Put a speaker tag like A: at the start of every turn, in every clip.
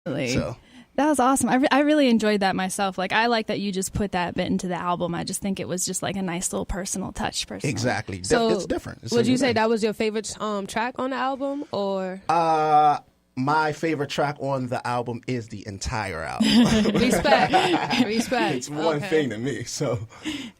A: So
B: that was awesome. I really enjoyed that myself. Like, I like that you just put that bit into the album. I just think it was just like a nice little personal touch. Personally,
A: exactly.
C: So
A: it's different.
C: Would you say that was your favorite track on the album, or?
A: My favorite track on the album is the entire album.
C: Respect.
A: It's one thing to me. So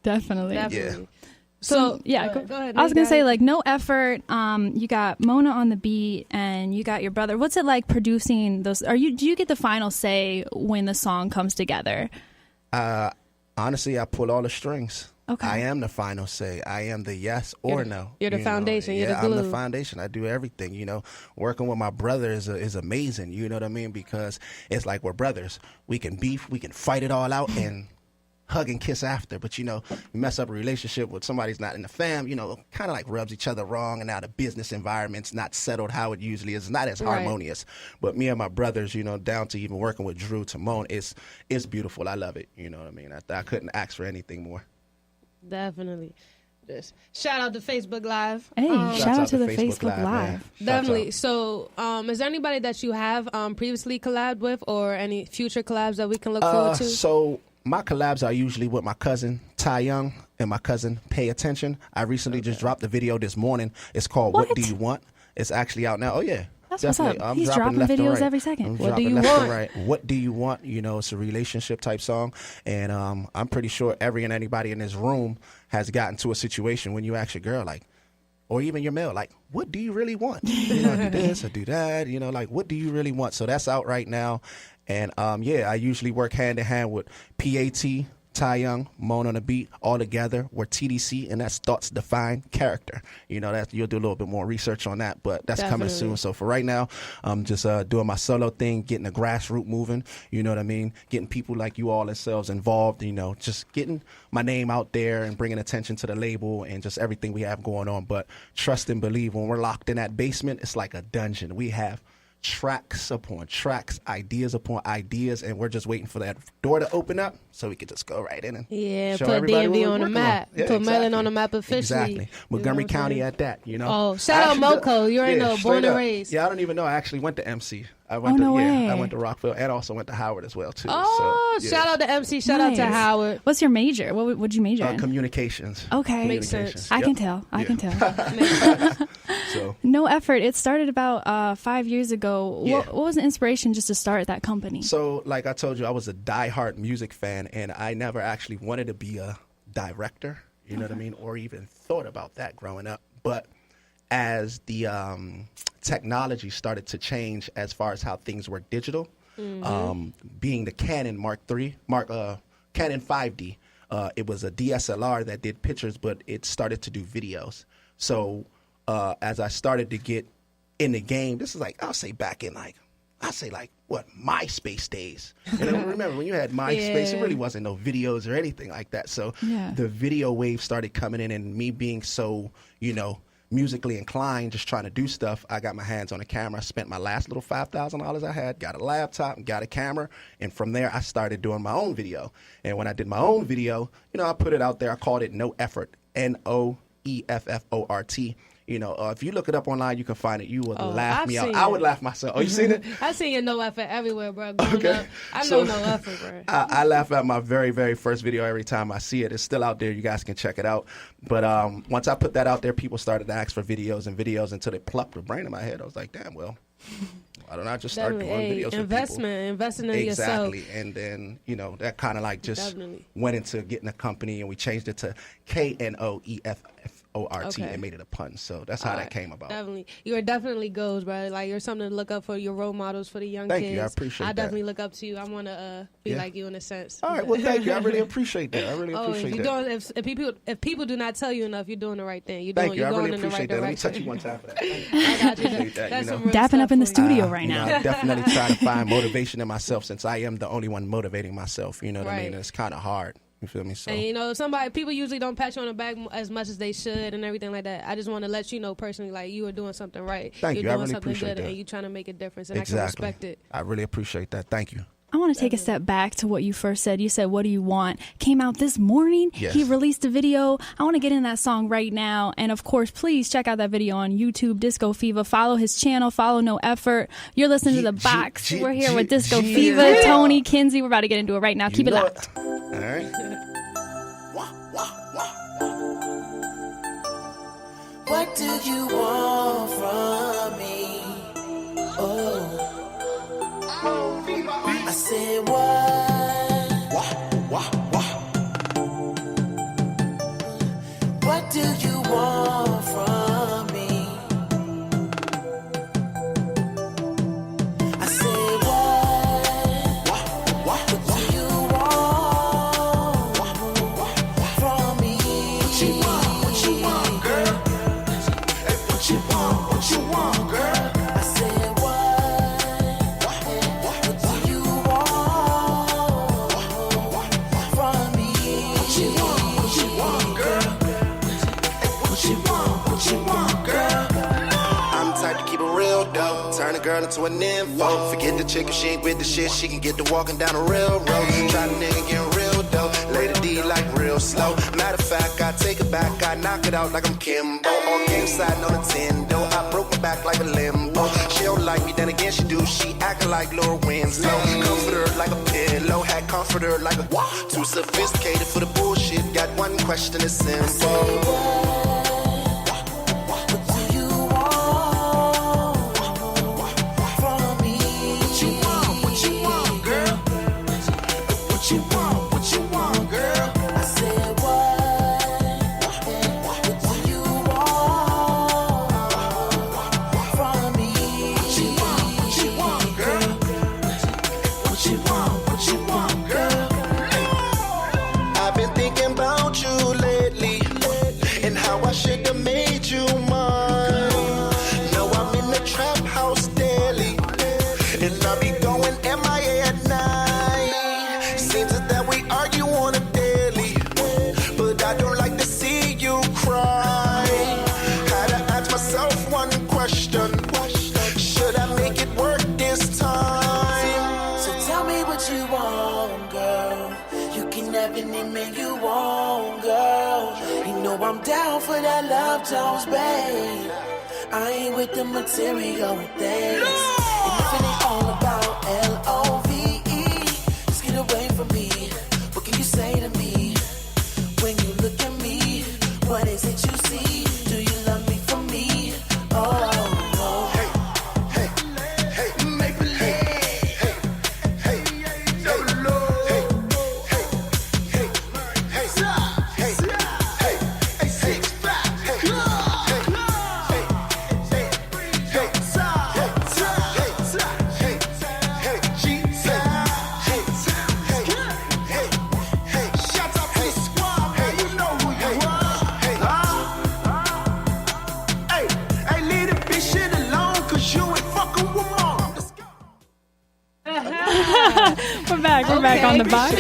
B: definitely.
A: Yeah.
B: So
C: yeah, go ahead.
B: I was gonna say, like, No Effort. You got Mona on the beat, and you got your brother. What's it like producing those? Do you get the final say when the song comes together?
A: Honestly, I pull all the strings.
B: Okay.
A: I am the final say. I am the yes or no.
C: You're the foundation. You're the glue.
A: I'm the foundation. I do everything. Working with my brother is amazing. You know what I mean? Because it's like we're brothers. We can beef. We can fight it all out and hug and kiss after. But, you mess up a relationship with somebody's not in the fam, kind of like rubs each other wrong. And now the business environment's not settled how it usually is. It's not as harmonious. But me and my brothers, down to even working with Drew, Timon, it's beautiful. I love it. You know what I mean? I couldn't ask for anything more.
C: Definitely. Just shout out to Facebook Live.
B: Hey, shout out to the Facebook Live.
C: Definitely. So, is there anybody that you have previously collabed with, or any future collabs that we can look forward to?
A: So my collabs are usually with my cousin Ty Young and my cousin Pay Attention. I recently just dropped the video this morning. It's called What Do You Want? It's actually out now. Oh yeah.
B: That's
A: definitely.
B: what's up. He's dropping videos every second.
C: What do you want?
A: Right. What do you want? It's a relationship type song, and I'm pretty sure every and anybody in this room has gotten to a situation when you ask your girl, like, or even your male, like, what do you really want? Do this or do that. Like, what do you really want? So that's out right now, and I usually work hand in hand with PAT. Ty Young, Moan on the beat, all together. We're TDC, and that's Thoughts Define Character. That you'll do a little bit more research on that, but that's coming soon. So for right now, I'm just doing my solo thing, getting the grassroots moving. You know what I mean? Getting people like you all themselves involved. Just getting my name out there and bringing attention to the label and just everything we have going on. But trust and believe, when we're locked in that basement, it's like a dungeon. We have tracks upon tracks, ideas upon ideas, and we're just waiting for that door to open up so we can just go right in and show
C: put
A: everybody
C: DMV on the map.
A: Yeah,
C: put Maryland on the map officially.
A: Exactly. Montgomery County at that,
C: Oh, shout out Moco. You already know, born and raised.
A: Yeah, I don't even know. I actually went to MC. I went to Rockville and also went to Howard as well too.
C: Oh, so, shout out to MC. Shout out to Howard.
B: What's your major? What'd you major in?
A: Communications.
B: Okay,
C: makes sense.
B: I can tell. I can tell.
A: So
B: No Effort. It started about 5 years ago.
A: Yeah.
B: What was the inspiration just to start that company?
A: So, like I told you, I was a diehard music fan, and I never actually wanted to be a director. You know what I mean, or even thought about that growing up, but as the technology started to change as far as how things were digital, being the Canon Canon 5D, it was a DSLR that did pictures, but it started to do videos. So as I started to get in the game, this is like, I'll say back in MySpace days. And I remember when you had MySpace, it really wasn't no videos or anything like that. So the video wave started coming in, and me being so, musically inclined, just trying to do stuff, I got my hands on a camera. I spent my last little $5,000 I had, got a laptop, got a camera, and from there I started doing my own video. And when I did my own video, I put it out there. I called it No Effort, NOEFFORT. If you look it up online, you can find it. You would laugh me out. I would laugh myself. Oh, you seen it?
C: I've seen your No Effort everywhere, bro. Up. I know No Effort, bro.
A: I laugh at my very, very first video every time I see it. It's still out there. You guys can check it out. But once I put that out there, people started to ask for videos until they plucked the brain in my head. I was like, damn, well, why don't I just start doing videos
C: investing in yourself.
A: Exactly. And then, that kind of like just went into getting a company, and we changed it to KNOEFFORT and made it a pun. So that's how that came about.
C: Definitely. You are definitely goals, bro. Like, you're something to look up for, your role models for the young kids.
A: Thank you. I appreciate that.
C: I definitely look up to you. I want to be like you in a sense.
A: All right. Well, thank you. I really appreciate that. I really appreciate that.
C: If people do not tell you enough, you're doing the right thing.
A: Thank you. I really
C: in the right
A: appreciate that.
C: direction.
A: Let me touch you one time for that.
C: I got you. That's some real
B: Dapping
C: stuff
B: up in the
C: for you.
B: studio right now.
A: I definitely try to find motivation in myself, since I am the only one motivating myself. You know what I mean? And it's kind of hard. You feel me? So,
C: and people usually don't pat you on the back as much as they should and everything like that. I just want to let you know personally, like, you are doing something right.
A: Thank you.
C: You're
A: I
C: doing
A: really
C: something
A: appreciate
C: good,
A: that.
C: and you're trying to make a difference, and
A: Exactly.
C: I can respect it.
A: I really appreciate that. Thank you.
B: I want to take a step back to what you first said. You said, "What do you want?" Came out this morning.
A: Yes.
B: He released a video. I want to get in that song right now. And of course, please check out that video on YouTube, DisgoFeva. Follow his channel. Follow No Effort. You're listening to The Box. We're here with DisgoFeva, Tony, Kinsey. We're about to get into it right now. Keep it locked.
A: All right.
D: What do you want from me? Oh, I said what? What do you want from me? I said what? What do you want from me? What you want, girl? What you want, girl? I said what do you want from me? What you want, girl? What you want, girl?
E: I'm the type to keep it real though. Turn a girl into an info. Forget the chick if she ain't with the shit. She can get to walking down the railroad. Try the nigga get real though. Lay the D like real slow. Matter of fact, I take it back. I knock it out like I'm Kimbo. On game side, no Nintendo. I broke my back like a limbo. She don't like me, then again she do. She acting like Laura Winslow. Comfort her like a pillow. Had comfort her like a too sophisticated for the bullshit. Got one question, it's simple.
D: What you want, girl? I said what do you want from me? What you want, girl? What you want, girl?
E: I've been thinking about you lately and how I should have made you mine. Now I'm in the trap house daily and I be going MIA at night. Seems that we argue on a daily, but I don't like to see you cry. Had to ask myself one question: should I make it work this time?
D: So tell me what you want, girl. You can have any man you want, girl. You know I'm down for that love Jones, babe. I ain't with the material things. And if it ain't all about LOVE, just get away from me. What can you say to me when you look at me? What is it you see? Do you love me for me? Oh.
B: We're back on The Box.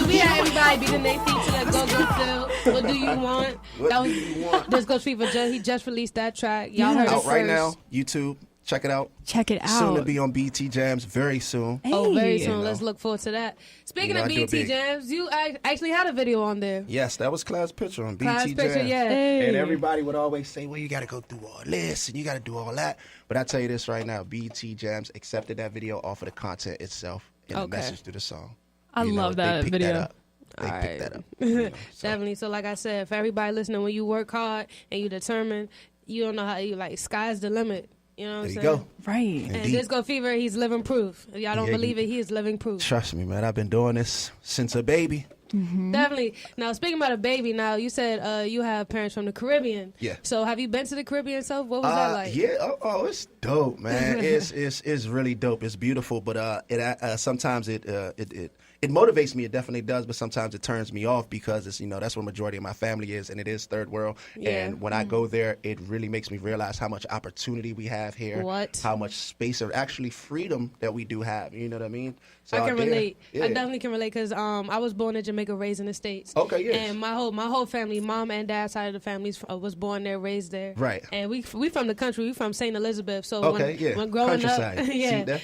C: We had everybody beating their feet to that Go Phil. What do you want? That was DisgoFeva. He just released that track. Y'all heard it
A: Out
C: first.
A: right now, YouTube. Check it out.
B: Check it out.
A: Soon to be on BT Jams very soon.
B: Hey.
C: Oh, very soon.
A: You know.
C: Let's look forward to that. Speaking
A: You know,
C: of
A: I do it
C: BT
A: big.
C: Jams, you actually had a video on there.
A: Yes, that was Class Picture on
C: Class
A: BT
C: Picture,
A: Jams.
C: yeah.
B: Hey.
A: And everybody would always say, well, you got to go through all this and you got to do all that. But I tell you this right now, BT Jams accepted that video off of the content itself and the
C: Okay.
A: message through the song.
B: I love
A: they
B: that
A: picked
B: video.
A: That up. They
C: All
A: picked
C: right.
A: that up. You know, so.
C: Definitely. So like I said, for everybody listening, when you work hard and you determined, you don't know how you like, sky's the limit. You know what I'm
A: There you
C: saying?
A: go.
B: Right.
C: And
A: Indeed.
C: DisgoFeva, he's living proof. If y'all don't
A: Yeah,
C: believe it, he is living proof.
A: Trust me, man. I've been doing this since a baby.
C: Definitely. Now, speaking about a baby, now you said you have parents from the Caribbean.
A: Yeah.
C: So have you been to the Caribbean itself? What was that like?
A: Yeah. Oh, it's dope, man. it's really dope. It's beautiful, but sometimes it motivates me. It definitely does, but sometimes it turns me off because it's that's where majority of my family is, and it is third world.
C: Yeah.
A: And when I go there, it really makes me realize how much opportunity we have here.
C: What?
A: How much space or actually freedom that we do have. You know what I mean? So
C: I
A: out
C: can
A: there,
C: relate.
A: yeah.
C: I definitely can relate because I was born in Jamaica. Jamaica, raised in the States.
A: Okay, yes.
C: And my whole family, mom and dad side of the family, was born there, raised there.
A: Right.
C: And we from the country. We from St. Elizabeth. So when growing up,
A: yeah.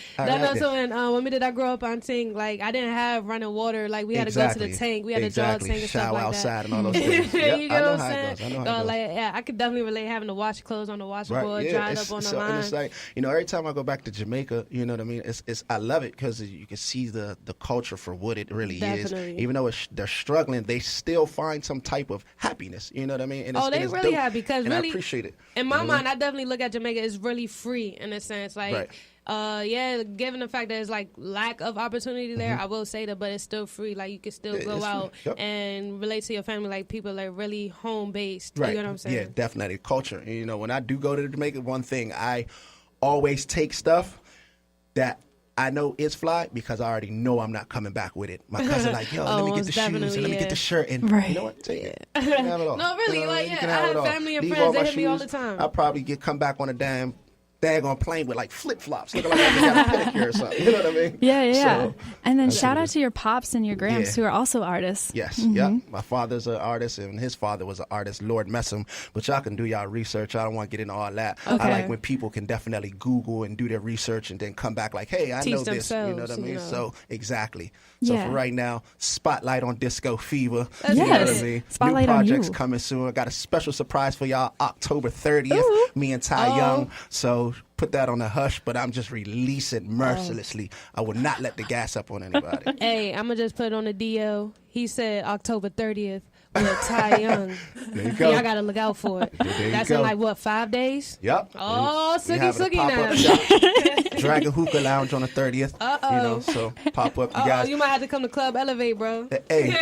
C: So when we did I grow up on thing, like I didn't have running water. Like we had to go to the tank. We had to draw a tank and stuff like that.
A: Shower outside and all those things. Yep,
C: you know what I'm saying?
A: I know how it goes.
C: Like, yeah, I could definitely relate having to wash clothes on the washboard, dry it up on the line.
A: And it's like, you know, every time I go back to Jamaica, you know what I mean? I love it because you can see the culture for what it really is. Even though they're struggling, they still find some type of happiness. You know what I mean? And
C: they really have, because really,
A: I appreciate it.
C: In my mind, I definitely look at Jamaica as really free in a sense. Like, given the fact that there's like lack of opportunity there, I will say that, but it's still free. Like you can still go out and relate to your family. Like people are really home based.
A: Right.
C: You know what I'm saying?
A: Yeah, definitely culture. And, you know, when I do go to Jamaica, one thing I always take stuff that I know is fly because I already know I'm not coming back with it. My cousin like, yo, let me get the shoes and let me get the shirt, and you know what? Take it. You can have it all.
C: No, really,
A: you know,
C: like
A: I
C: have family and friends. They hit me all the time.
A: I'll probably come back on a daggone plane with like flip flops, looking like I got a pedicure or something. You know what I mean?
B: Yeah.
A: So,
B: and then shout out to your pops and your grams who are also artists.
A: Yes, yeah. My father's an artist and his father was an artist, Lord Messam. But y'all can do y'all research. I don't want to get into all that.
B: Okay.
A: I like when people can definitely Google and do their research and then come back like, hey, I know this. You know what I mean? So exactly. So for right now, spotlight on DisgoFeva.
B: Yes.
A: You know what I mean?
B: Spotlight
A: New projects
B: on you.
A: coming soon. I got a special surprise for y'all October 30th.
B: Ooh.
A: Me and Ty Young. So put that on the hush, but I'm just releasing mercilessly. I will not let the gas up on anybody.
C: Hey, I'm going to just put it on the DL. He said October 30th with Ty Young.
A: There you go.
C: Y'all got to look out for it. That's in like, what, 5 days?
A: Yep.
C: Oh, Sookie now.
A: Dragon Hookah Lounge on the 30th. You know, so pop up, you guys.
C: You might have to come to Club Elevate, bro.
A: Hey,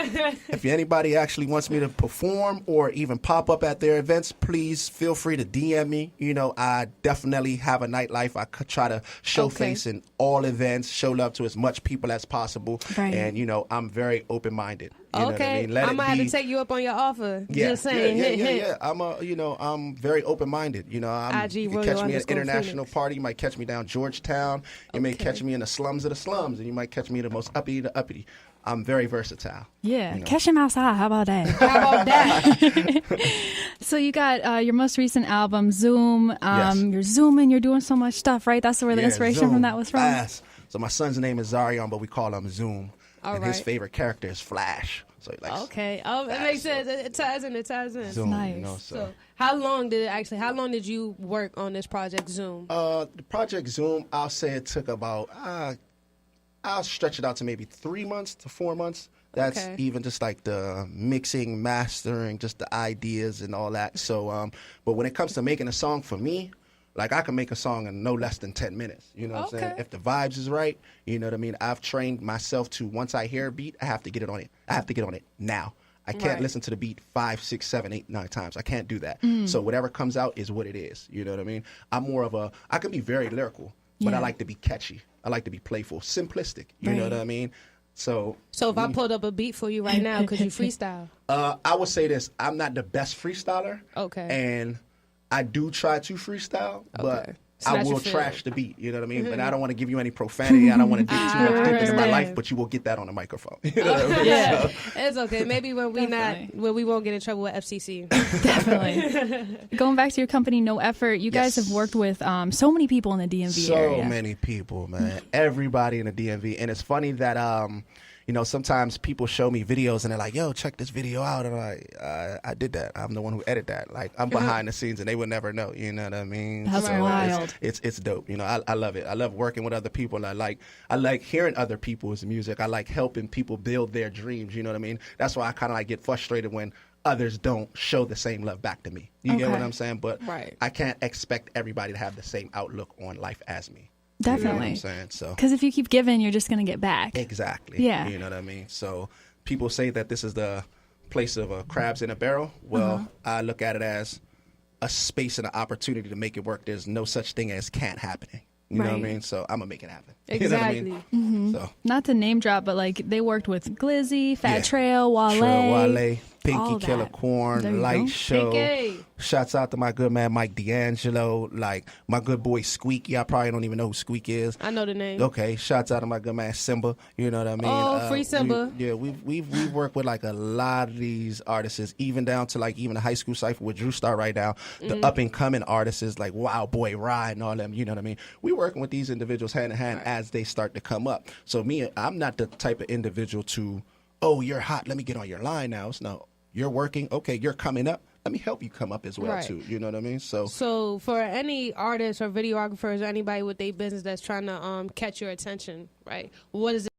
A: if anybody actually wants me to perform or even pop up at their events, please feel free to DM me. You know, I definitely have a nightlife. I could try to show face in all events, show love to as much people as possible.
B: Right.
A: And, you know, I'm very open-minded. You know what I mean?
C: I might have to take you up on your offer. Just saying.
A: Yeah. I'm very open-minded. You know, you can catch me at an international party. You might catch me down Georgetown. You may catch me in the slums of the slums, and you might catch me in the most uppity of the uppity. I'm very versatile.
B: Yeah,
A: you know?
B: catch him outside. How about that? So you got your most recent album, Zoom. You're zooming. You're doing so much stuff, right? That's where the inspiration
A: Zoom,
B: from that was from?
A: Fast. So my son's name is Zarion, but we call him Zoom. His favorite character is Flash. So he likes
C: it makes sense. It ties in.
A: Zoom,
B: nice.
A: You know, so
C: how long did you work on this project, Zoom?
A: The project Zoom, I'll say it took about, I'll stretch it out to maybe 3 months to 4 months. That's even just like the mixing, mastering, just the ideas and all that. So, but when it comes to making a song for me, like I can make a song in no less than 10 minutes. You know what I'm saying? If the vibes is right, you know what I mean? I've trained myself to, once I hear a beat, I have to get it on it. I have to get on it now. I can't listen to the beat 5, 6, 7, 8, 9 times. I can't do that. So whatever comes out is what it is. You know what I mean? I'm more of I can be very lyrical, but I like to be catchy. I like to be playful, simplistic. You know what I mean? So
C: if I pulled up a beat for you right now, could you freestyle?
A: I would say this. I'm not the best freestyler.
C: Okay.
A: And I do try to freestyle, but I will trash the beat. You know what I mean? But I don't want to give you any profanity. I don't want to dig too much deep into my life, but you will get that on the microphone. You know what I mean? So.
C: It's okay. Maybe when we won't get in trouble with FCC.
B: Definitely. Going back to your company, No Effort, you guys have worked with so many people in the DMV area.
A: So many people, man. Everybody in the DMV. And it's funny that you know, sometimes people show me videos and they're like, yo, check this video out. And I'm like, I did that. I'm the one who edited that. Like, I'm behind the scenes and they would never know. You know what I mean?
B: That's wild.
A: It's dope. You know, I love it. I love working with other people. I like hearing other people's music. I like helping people build their dreams. You know what I mean? That's why I kind of like get frustrated when others don't show the same love back to me. You get what I'm saying? But I can't expect everybody to have the same outlook on life as me.
B: Definitely.
A: You know what I'm saying? So,
B: because if you keep giving, you're just going to get back.
A: Exactly.
B: Yeah.
A: You know what I mean? So people say that this is the place of crabs in a barrel. Well, I look at it as a space and an opportunity to make it work. There's no such thing as can't happening. You know what I mean? So I'm going to make it happen.
C: Exactly.
A: You know what I mean? So.
B: Not to name drop, but like they worked with Glizzy, Fat Trail, Wale.
A: Pinky
B: All
A: Killer
B: that.
A: Corn,
B: There you
A: Light
B: go.
A: Show.
C: Pinky.
A: Shouts out to my good man Mike D'Angelo, like my good boy Squeaky. I probably don't even know who Squeak is.
C: I know the name.
A: Okay, shouts out to my good man Simba. You know what I mean?
C: Oh, free Simba.
A: We've worked with like a lot of these artists, even down to like even the high school cypher with Drew Star right now. The up and coming artists like Wild Boy Ride and all them. You know what I mean? We working with these individuals hand in hand as they start to come up. So I'm not the type of individual to, oh, you're hot, let me get on your line now. It's no, you're working, okay, you're coming up. Let me help you come up as well too. You know what I mean? So
C: for any artists or videographers or anybody with their business that's trying to catch your attention, right? What is it?